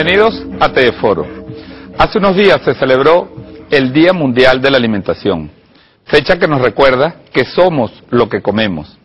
Bienvenidos a Teleforo. Hace unos días se celebró el Día Mundial de la Alimentación, fecha que nos recuerda que somos lo que comemos.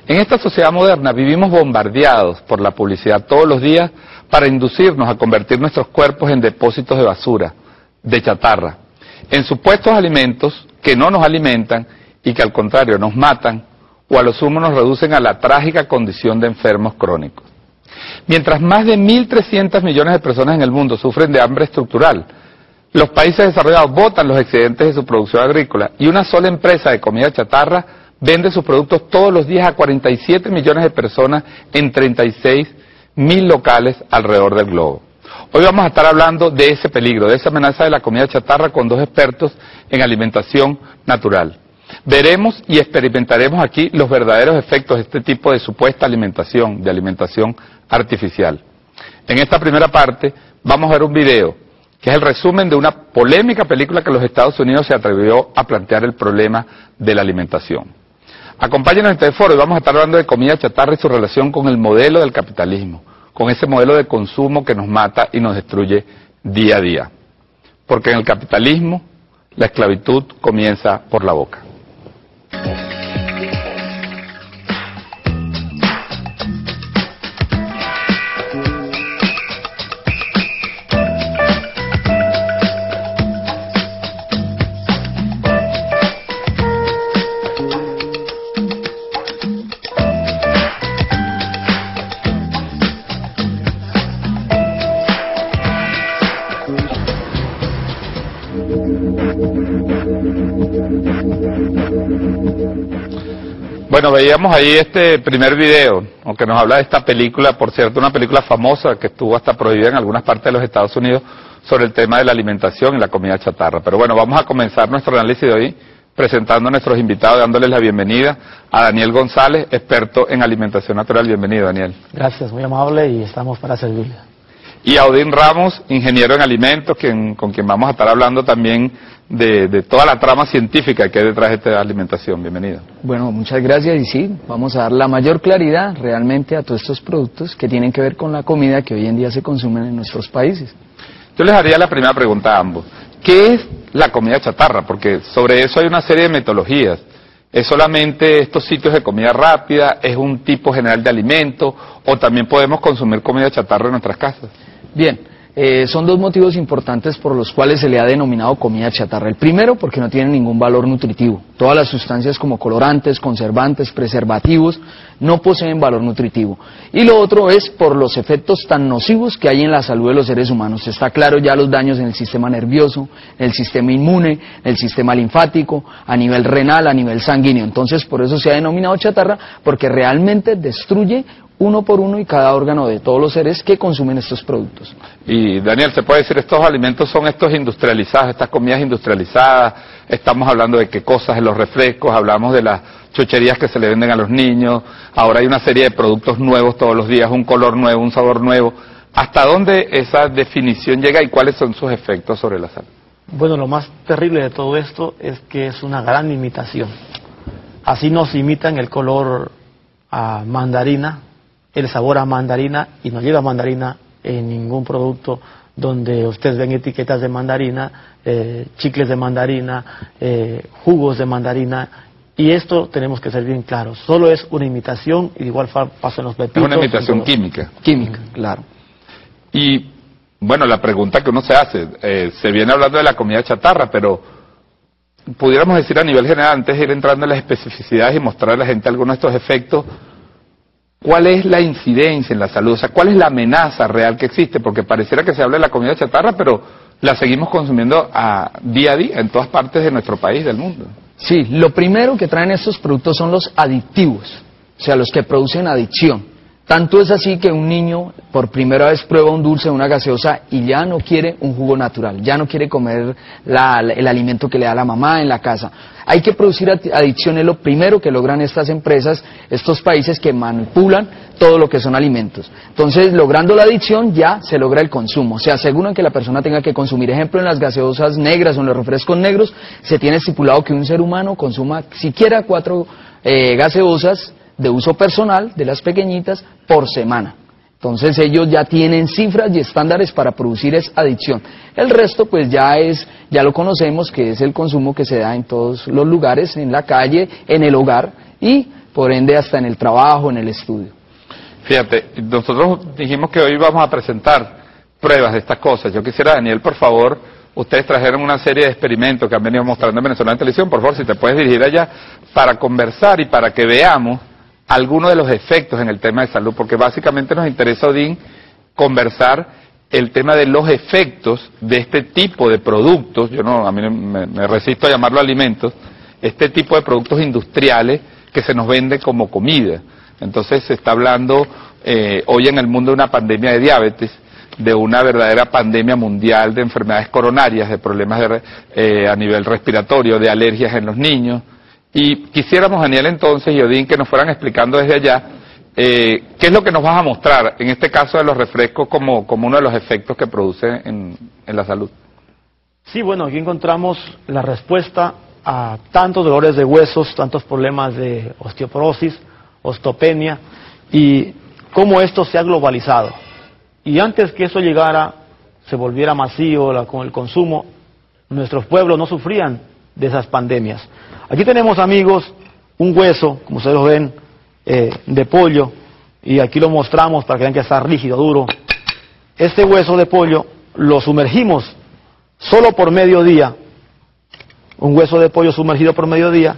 En esta sociedad moderna vivimos bombardeados por la publicidad todos los días para inducirnos a convertir nuestros cuerpos en depósitos de basura, de chatarra, en supuestos alimentos que no nos alimentan y que al contrario nos matan o a lo sumo nos reducen a la trágica condición de enfermos crónicos. Mientras más de 1.300 millones de personas en el mundo sufren de hambre estructural, los países desarrollados botan los excedentes de su producción agrícola y una sola empresa de comida chatarra vende sus productos todos los días a 47 millones de personas en 36.000 locales alrededor del globo. Hoy vamos a estar hablando de ese peligro, de esa amenaza de la comida chatarra con dos expertos en alimentación natural. Veremos y experimentaremos aquí los verdaderos efectos de este tipo de supuesta alimentación, de alimentación artificial. En esta primera parte vamos a ver un video que es el resumen de una polémica película que los Estados Unidos se atrevió a plantear el problema de la alimentación. Acompáñenos en Teleforo y vamos a estar hablando de comida chatarra y su relación con el modelo del capitalismo, con ese modelo de consumo que nos mata y nos destruye día a día. Porque en el capitalismo la esclavitud comienza por la boca. Bueno, veíamos ahí este primer video, aunque nos habla de esta película, por cierto, una película famosa que estuvo hasta prohibida en algunas partes de los Estados Unidos sobre el tema de la alimentación y la comida chatarra. Pero bueno, vamos a comenzar nuestro análisis de hoy presentando a nuestros invitados, dándoles la bienvenida a Daniel González, experto en alimentación natural. Bienvenido, Daniel. Gracias, muy amable y estamos para servirle. Y a Odín Ramos, ingeniero en alimentos, con quien vamos a estar hablando también de toda la trama científica que hay detrás de esta alimentación. Bienvenido. Bueno, muchas gracias y sí, vamos a dar la mayor claridad realmente a todos estos productos que tienen que ver con la comida que hoy en día se consumen en nuestros países. Yo les haría la primera pregunta a ambos. ¿Qué es la comida chatarra? Porque sobre eso hay una serie de metodologías. ¿Es solamente estos sitios de comida rápida? ¿Es un tipo general de alimento? ¿O también podemos consumir comida chatarra en nuestras casas? Bien, son dos motivos importantes por los cuales se le ha denominado comida chatarra. El primero, porque no tiene ningún valor nutritivo. Todas las sustancias como colorantes, conservantes, preservativos, no poseen valor nutritivo. Y lo otro es por los efectos tan nocivos que hay en la salud de los seres humanos. Está claro ya los daños en el sistema nervioso, en el sistema inmune, en el sistema linfático, a nivel renal, a nivel sanguíneo. Entonces, por eso se ha denominado chatarra, porque realmente destruye uno por uno y cada órgano de todos los seres que consumen estos productos. Y Daniel, ¿se puede decir estos alimentos son estos industrializados, estas comidas industrializadas? Estamos hablando de qué cosas, de los refrescos, hablamos de las chucherías que se le venden a los niños, ahora hay una serie de productos nuevos todos los días, un color nuevo, un sabor nuevo. ¿Hasta dónde esa definición llega y cuáles son sus efectos sobre la salud? Bueno, lo más terrible de todo esto es que es una gran imitación. Así nos imitan el color a mandarina, el sabor a mandarina, y no lleva mandarina en ningún producto donde ustedes ven etiquetas de mandarina, chicles de mandarina, jugos de mandarina, y esto tenemos que ser bien claros, solo es una imitación y de igual pasa en los pepitos. Es una imitación química. Química, claro. Y bueno, la pregunta que uno se hace, se viene hablando de la comida chatarra, pero pudiéramos decir a nivel general, antes de ir entrando en las especificidades y mostrar a la gente algunos de estos efectos, ¿cuál es la incidencia en la salud? O sea, ¿cuál es la amenaza real que existe? Porque pareciera que se habla de la comida chatarra, pero la seguimos consumiendo día a día en todas partes de nuestro país, del mundo. Sí, lo primero que traen estos productos son los adictivos, o sea, los que producen adicción. Tanto es así que un niño por primera vez prueba un dulce, una gaseosa y ya no quiere un jugo natural, ya no quiere comer el alimento que le da la mamá en la casa. Hay que producir adicción, es lo primero que logran estas empresas, estos países que manipulan todo lo que son alimentos. Entonces, logrando la adicción ya se logra el consumo, se aseguran que la persona tenga que consumir. Ejemplo, en las gaseosas negras o en los refrescos negros se tiene estipulado que un ser humano consuma siquiera 4 gaseosas de uso personal, de las pequeñitas, por semana. Entonces ellos ya tienen cifras y estándares para producir esa adicción. El resto pues ya lo conocemos, que es el consumo que se da en todos los lugares, en la calle, en el hogar y por ende hasta en el trabajo, en el estudio. Fíjate, nosotros dijimos que hoy vamos a presentar pruebas de estas cosas. Yo quisiera, Daniel, por favor, ustedes trajeron una serie de experimentos que han venido mostrando en Venezuela en televisión. Por favor, si te puedes dirigir allá para conversar y para que veamos algunos de los efectos en el tema de salud, porque básicamente nos interesa, Odín, conversar el tema de los efectos de este tipo de productos. A mí me resisto a llamarlo alimentos, este tipo de productos industriales que se nos vende como comida. Entonces se está hablando hoy en el mundo de una pandemia de diabetes, de una verdadera pandemia mundial de enfermedades coronarias, de problemas a nivel respiratorio, de alergias en los niños. Y quisiéramos, Daniel, entonces, y Odín, que nos fueran explicando desde allá, ¿qué es lo que nos vas a mostrar, en este caso de los refrescos, como uno de los efectos que produce en la salud? Sí, bueno, aquí encontramos la respuesta a tantos dolores de huesos, tantos problemas de osteoporosis, osteopenia, y cómo esto se ha globalizado. Y antes que eso llegara, se volviera masivo con el consumo, nuestros pueblos no sufrían de esas pandemias. Aquí tenemos, amigos, un hueso, como ustedes lo ven, de pollo, y aquí lo mostramos para que vean que está rígido, duro. Este hueso de pollo lo sumergimos solo por mediodía, un hueso de pollo sumergido por mediodía,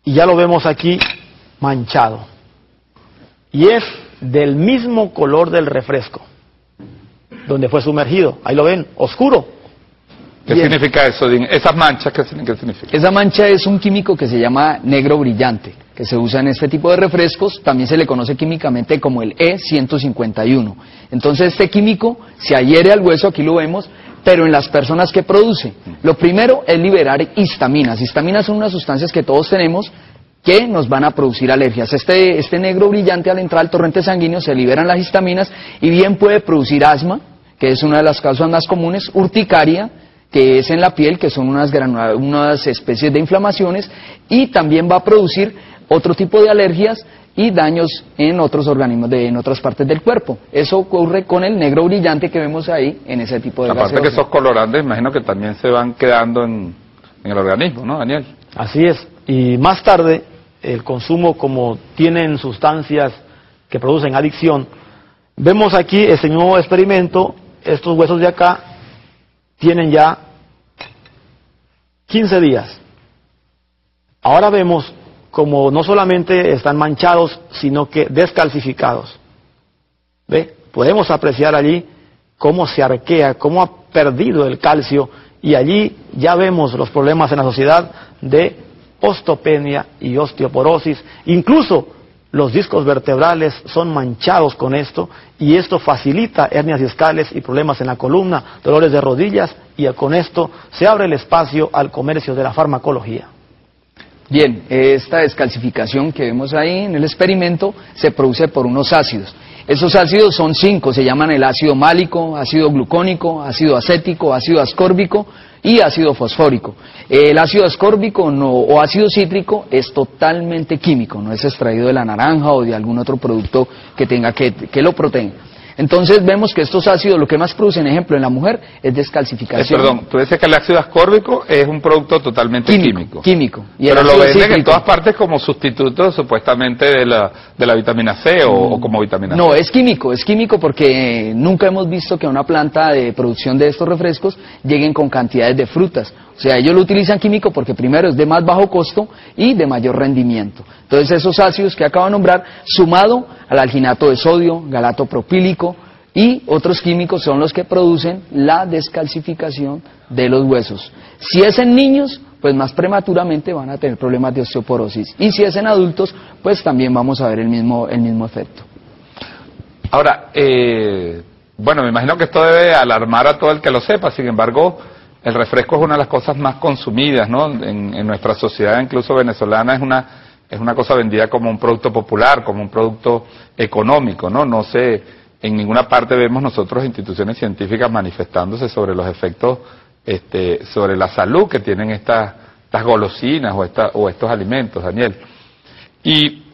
y ya lo vemos aquí manchado. Y es del mismo color del refresco, donde fue sumergido. Ahí lo ven, oscuro. ¿Qué significa eso, Odín? ¿Esas manchas qué significa? Esa mancha es un químico que se llama negro brillante, que se usa en este tipo de refrescos. También se le conoce químicamente como el E151. Entonces este químico se adhiere al hueso, aquí lo vemos, pero en las personas que produce. Lo primero es liberar histaminas. Histaminas son unas sustancias que todos tenemos que nos van a producir alergias. Este negro brillante, al entrar al torrente sanguíneo, se liberan las histaminas y bien puede producir asma, que es una de las causas más comunes, urticaria, que es en la piel, que son unas especies de inflamaciones, y también va a producir otro tipo de alergias y daños en otros organismos, en otras partes del cuerpo. Eso ocurre con el negro brillante que vemos ahí en ese tipo de gaseosa. Aparte que esos colorantes, imagino que también se van quedando en el organismo, ¿no, Daniel? Así es, y más tarde el consumo, como tienen sustancias que producen adicción, vemos aquí ese nuevo experimento, estos huesos de acá tienen ya 15 días. Ahora vemos como no solamente están manchados, sino que descalcificados. ¿Ve? Podemos apreciar allí cómo se arquea, cómo ha perdido el calcio, y allí ya vemos los problemas en la sociedad de osteopenia y osteoporosis. Incluso los discos vertebrales son manchados con esto, y esto facilita hernias discales y problemas en la columna, dolores de rodillas, y con esto se abre el espacio al comercio de la farmacología. Bien, esta descalcificación que vemos ahí en el experimento se produce por unos ácidos. Esos ácidos son 5, se llaman el ácido málico, ácido glucónico, ácido acético, ácido ascórbico y ácido fosfórico. El ácido ascórbico o ácido cítrico es totalmente químico, no es extraído de la naranja o de algún otro producto que lo protenga. Entonces vemos que estos ácidos lo que más producen, ejemplo, en la mujer es descalcificación. Perdón, tú dices que el ácido ascórbico es un producto totalmente químico. Químico. Y pero lo venden en todas partes como sustituto supuestamente de la vitamina C o como vitamina C. No, es químico porque nunca hemos visto que a una planta de producción de estos refrescos lleguen con cantidades de frutas. O sea, ellos lo utilizan químico porque primero es de más bajo costo y de mayor rendimiento. Entonces esos ácidos que acabo de nombrar, sumado al alginato de sodio, galato propílico y otros químicos, son los que producen la descalcificación de los huesos. Si es en niños, pues más prematuramente van a tener problemas de osteoporosis. Y si es en adultos, pues también vamos a ver el mismo efecto. Ahora, bueno, me imagino que esto debe alarmar a todo el que lo sepa. Sin embargo, el refresco es una de las cosas más consumidas, ¿no? En nuestra sociedad, incluso venezolana, es una cosa vendida como un producto popular, como un producto económico, ¿no? No sé, en ninguna parte vemos nosotros instituciones científicas manifestándose sobre los efectos, sobre la salud que tienen estas golosinas o estos alimentos, Daniel. Y